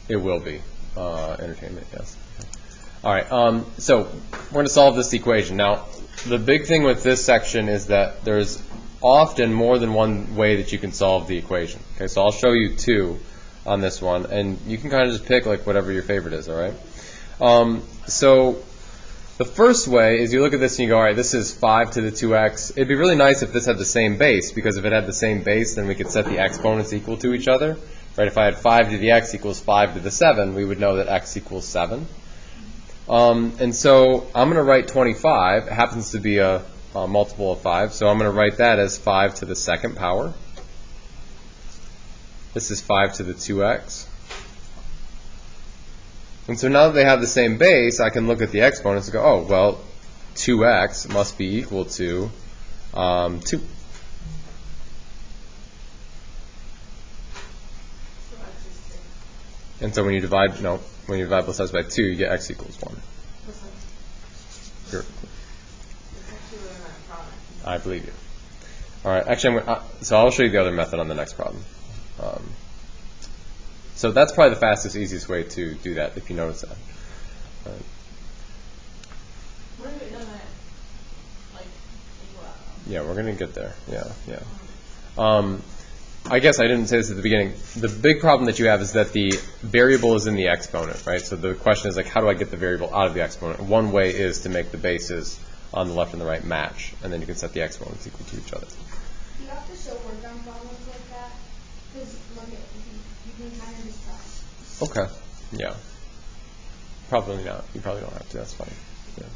It will be. Entertainment, yes. All right, so we're going to solve this equation. Now, the big thing with this section is that there's often more than one way that you can solve the equation. Okay, so I'll show you two on this one, and you can kind of just pick like whatever your favorite is, all right? So the first way is you look at this and you go, all right, this is 5 to the 2x. It'd be really nice if this had the same base, because if it had the same base, then we could set the exponents equal to each other. Right? If I had 5 to the x equals 5 to the 7, we would know that x equals 7. And so I'm going to write 25. It happens to be a multiple of 5, so I'm going to write that as 5 to the second power. This is 5 to the 2x. And so now that they have the same base, I can look at the exponents and go, oh, well, 2x must be equal to 2. And so when you divide both sides by 2, you get x equals 1. Sure. I believe you. All right. Actually, so I'll show you the other method on the next problem. So that's probably the fastest, easiest way to do that, if you notice that. What if it doesn't, like, equal out? Yeah, we're going to get there. Yeah. I guess I didn't say this at the beginning. The big problem that you have is that the variable is in the exponent, right? So the question is, like, how do I get the variable out of the exponent? One way is to make the bases on the left and the right match, and then you can set the exponents equal to each other. Do you have to show work on problems like that? Because you can kind of just tell. Okay. Yeah. Probably not. You probably don't have to. That's fine. Yeah.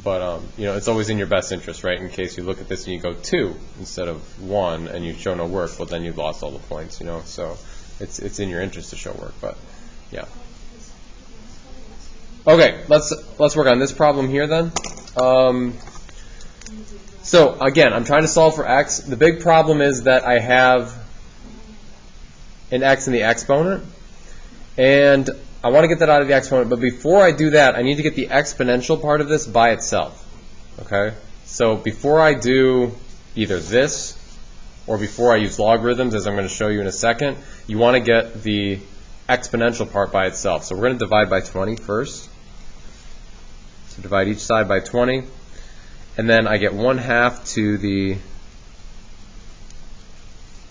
But it's always in your best interest, right? In case you look at this and you go 2 instead of 1, and you show no work, well, then you've lost all the points, So it's in your interest to show work. But yeah. Okay. Let's work on this problem here then. So again, I'm trying to solve for x. The big problem is that I have an x in the exponent, and I want to get that out of the exponent, but before I do that, I need to get the exponential part of this by itself. Okay? So before I do either this or before I use logarithms, as I'm going to show you in a second, you want to get the exponential part by itself. So we're going to divide by 20 first. So divide each side by 20. And then I get 1/2 to the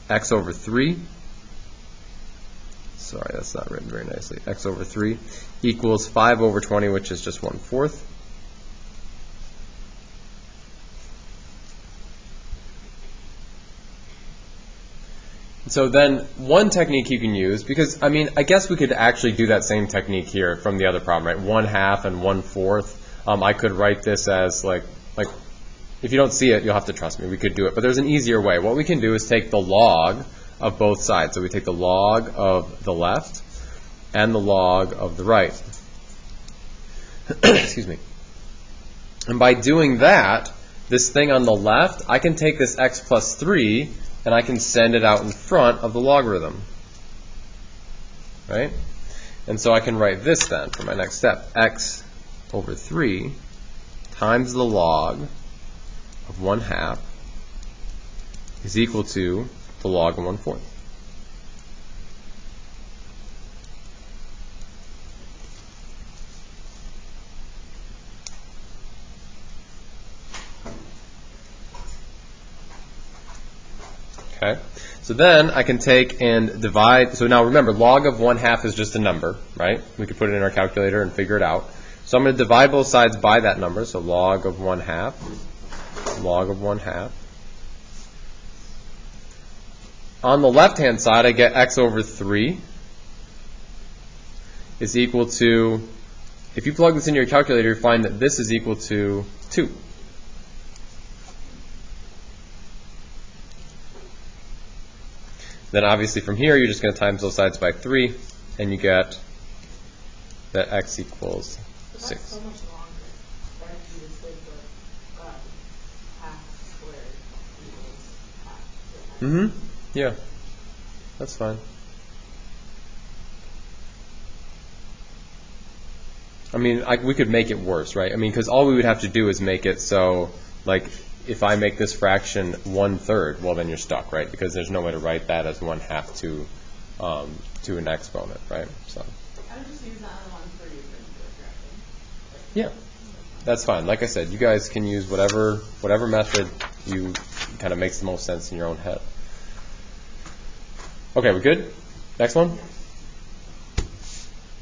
x over 3. Sorry, that's not written very nicely. X over 3 equals 5 over 20, which is just 1/4. So then one technique you can use, because, I guess we could actually do that same technique here from the other problem, right? 1/2 and 1/4. I could write this as, like, if you don't see it, you'll have to trust me. We could do it. But there's an easier way. What we can do is take the log of both sides. So we take the log of the left and the log of the right. Excuse me. And by doing that, this thing on the left, I can take this x plus 3 and I can send it out in front of the logarithm. Right? And so I can write this then for my next step. X over 3 times the log of 1/2 is equal to the log of 1/4. Okay, so then I can take and divide. So now remember, log of 1/2 is just a number, right? We could put it in our calculator and figure it out. So I'm going to divide both sides by that number. So log of 1/2, log of 1/2. On the left-hand side, I get x over 3 is equal to, if you plug this into your calculator, you find that this is equal to 2. Then obviously from here, you're just going to times both sides by 3, and you get that x equals 6. That's so much longer. That would be the same, but half squared equals half. Yeah, that's fine. We could make it worse, right? Because all we would have to do is make it so, like, if I make this fraction 1/3, well, then you're stuck, right? Because there's no way to write that as 1/2 to to an exponent, right? So. I would just use that on one for you for directly. Yeah, that's fine. Like I said, you guys can use whatever method you kind of makes the most sense in your own head. Okay, we good? Next one?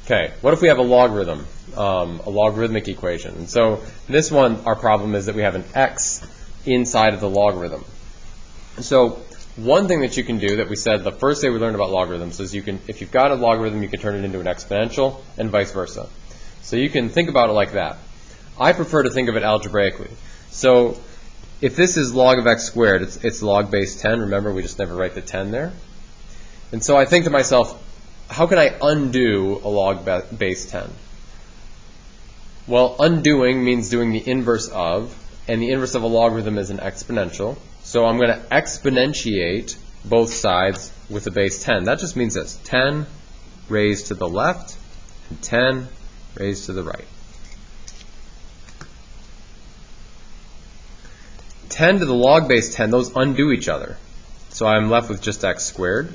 Okay, what if we have a logarithm, a logarithmic equation? And so this one, our problem is that we have an x inside of the logarithm. So one thing that you can do that we said the first day we learned about logarithms is you can, if you've got a logarithm, you can turn it into an exponential and vice versa. So you can think about it like that. I prefer to think of it algebraically. So if this is log of x squared, it's log base 10. Remember, we just never write the 10 there. And so I think to myself, how can I undo a log base 10? Well, undoing means doing the inverse of, and the inverse of a logarithm is an exponential. So I'm going to exponentiate both sides with the base 10. That just means this, 10 raised to the left and 10 raised to the right. 10 to the log base 10, those undo each other. So I'm left with just x squared.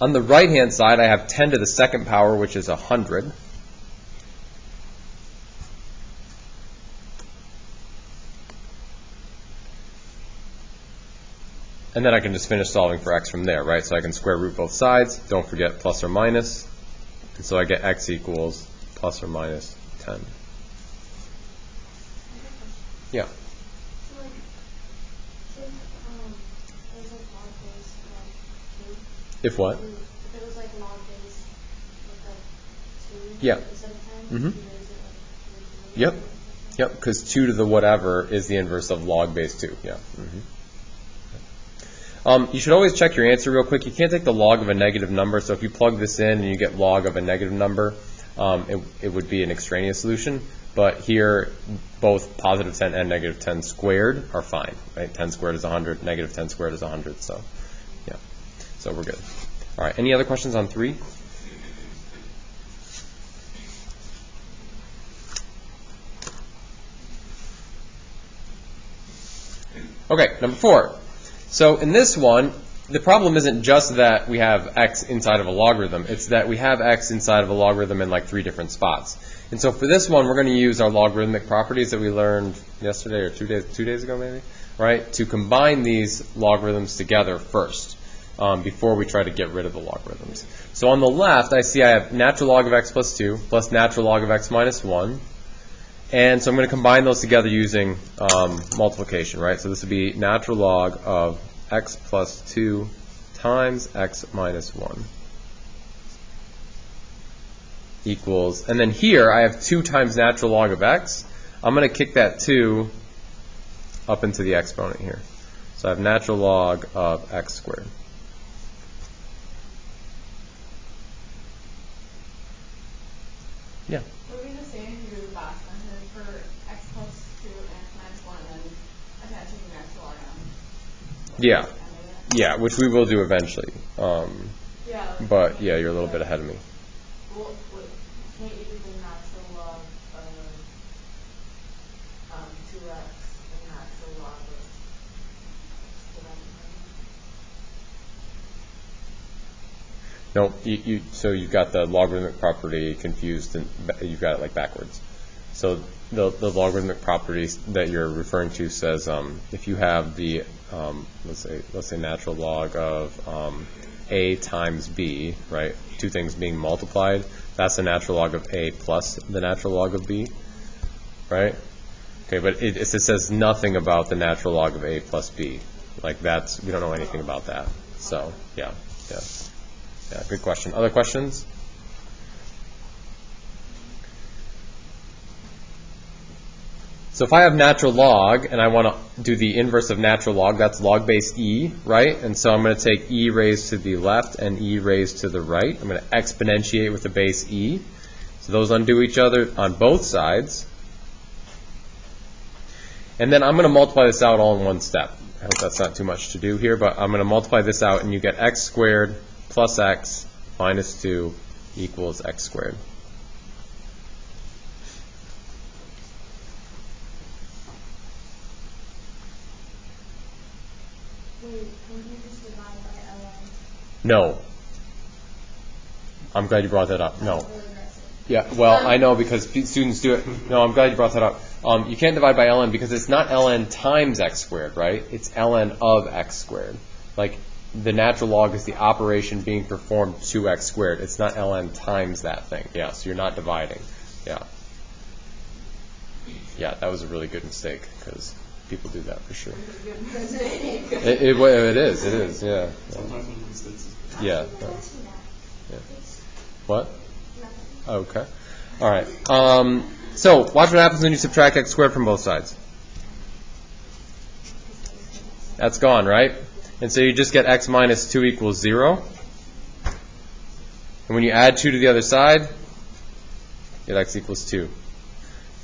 On the right-hand side, I have 10 to the second power, which is 100. And then I can just finish solving for x from there, right? So I can square root both sides. Don't forget plus or minus. And so I get x equals plus or minus 10. Yeah. So like, if it was like log base like 2. If what? If it was like log base with like 2 Yeah. instead of 10, Mhm. you raise it like 3 to the Yep. other. Yep, because 2 to the whatever is the inverse of log base 2. Yeah. You should always check your answer real quick. You can't take the log of a negative number, so if you plug this in and you get log of a negative number, it would be an extraneous solution. But here, both positive 10 and negative 10 squared are fine, right? 10 squared is 100, negative 10 squared is 100, so yeah. So we're good. All right, any other questions on 3? Okay, number 4. So in this one, the problem isn't just that we have x inside of a logarithm. It's that we have x inside of a logarithm in like 3 different spots. And so for this one, we're going to use our logarithmic properties that we learned yesterday or 2 days ago maybe, right, to combine these logarithms together first before we try to get rid of the logarithms. So on the left, I see I have natural log of x plus 2 plus natural log of x minus 1. And so I'm going to combine those together using multiplication, right? So this would be natural log of x plus 2 times x minus 1 equals, and then here I have 2 times natural log of x. I'm going to kick that 2 up into the exponent here. So I have natural log of x squared. Yeah. Would it be the same if you do the last method for x plus 2 and x minus 1 and then attaching the natural log on? Yeah. Yeah, which we will do eventually. Yeah. But yeah, you're a little bit ahead of me. Well, can't you do the natural log of 2x and natural log of No, so you've got the logarithmic property confused, and you've got it like backwards. So the logarithmic property that you're referring to says if you have the let's say natural log of a times b, right? 2 things being multiplied. That's the natural log of a plus the natural log of b, right? Okay, but it says nothing about the natural log of a plus b. Like we don't know anything about that. So yeah. Yeah, good question. Other questions? So if I have natural log and I want to do the inverse of natural log, that's log base e, right? And so I'm going to take e raised to the left and e raised to the right. I'm going to exponentiate with the base e. So those undo each other on both sides. And then I'm going to multiply this out all in one step. I hope that's not too much to do here, but I'm going to multiply this out and you get x squared plus x minus 2 equals x squared. Wait, can you just divide by ln? No. I'm glad you brought that up. No. Really aggressive. Yeah, well, I know because students do it. No, I'm glad you brought that up. You can't divide by ln because it's not ln times x squared, right? It's ln of x squared. Like, the natural log is the operation being performed to x squared. It's not ln times that thing. Yeah, so you're not dividing. Yeah. Yeah, that was a really good mistake because people do that for sure. It is, yeah. Sometimes when mistakes. Yeah. Don't ask me that. Yeah. It's What? nothing. Okay. All right. So watch what happens when you subtract x squared from both sides. That's gone, right? And so you just get x minus 2 equals 0. And when you add 2 to the other side, you get x equals 2.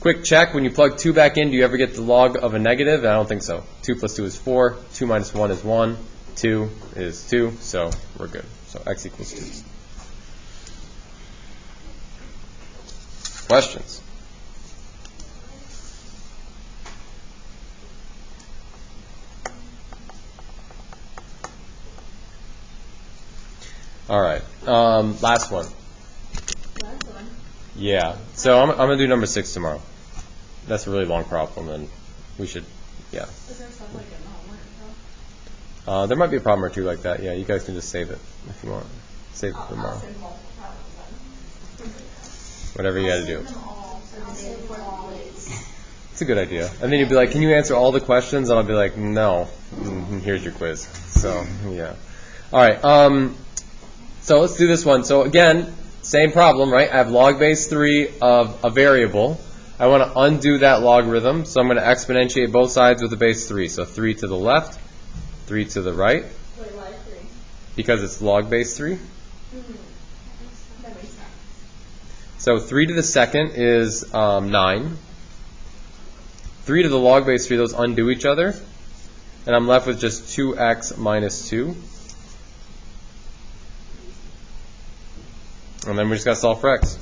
Quick check, when you plug 2 back in, do you ever get the log of a negative? I don't think so. 2 plus 2 is 4. 2 minus 1 is 1. 2 is 2. So we're good. So x equals 2. Questions? All right. Last one. Last one. Yeah. So I'm going to do number 6 tomorrow. That's a really long problem, and we should, yeah. Is there stuff like in the homework though? There might be a problem or two like that. Yeah, you guys can just save it if you want. Save it for I'll tomorrow. send multiple problems then. Whatever you got to do. Them all for the day before the holidays. It's a good idea. And then you'd be like, can you answer all the questions? And I'll be like, no. Here's your quiz. So, yeah. All right. So let's do this one. So again, same problem, right? I have log base 3 of a variable. I want to undo that logarithm, so I'm going to exponentiate both sides with the base 3. So 3 to the left, 3 to the right, Wait, why 3? because it's log base 3. That makes sense. So 3 to the second is 9. 3 to the log base 3, those undo each other. And I'm left with just 2x minus 2. And then we just got to solve for x.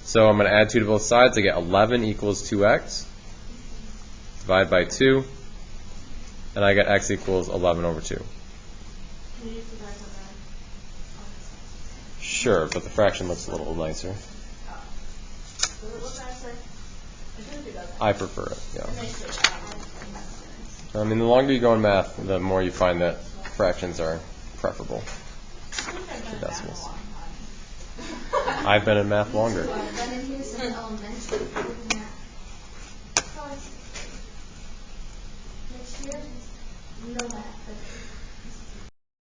So I'm going to add 2 to both sides. I get 11 equals 2x. Divide by 2. And I get x equals 11 over 2. Can you use the back on that? Sure, but the fraction looks a little nicer. Does it look nicer? I think it does. I prefer it, yeah. It makes it I mean, the longer you go in math, the more you find that fractions are preferable. I think I've done The that decimals. a long time. I've been in math longer. Well, I've been in here since elementary. Yeah. So next year, no math.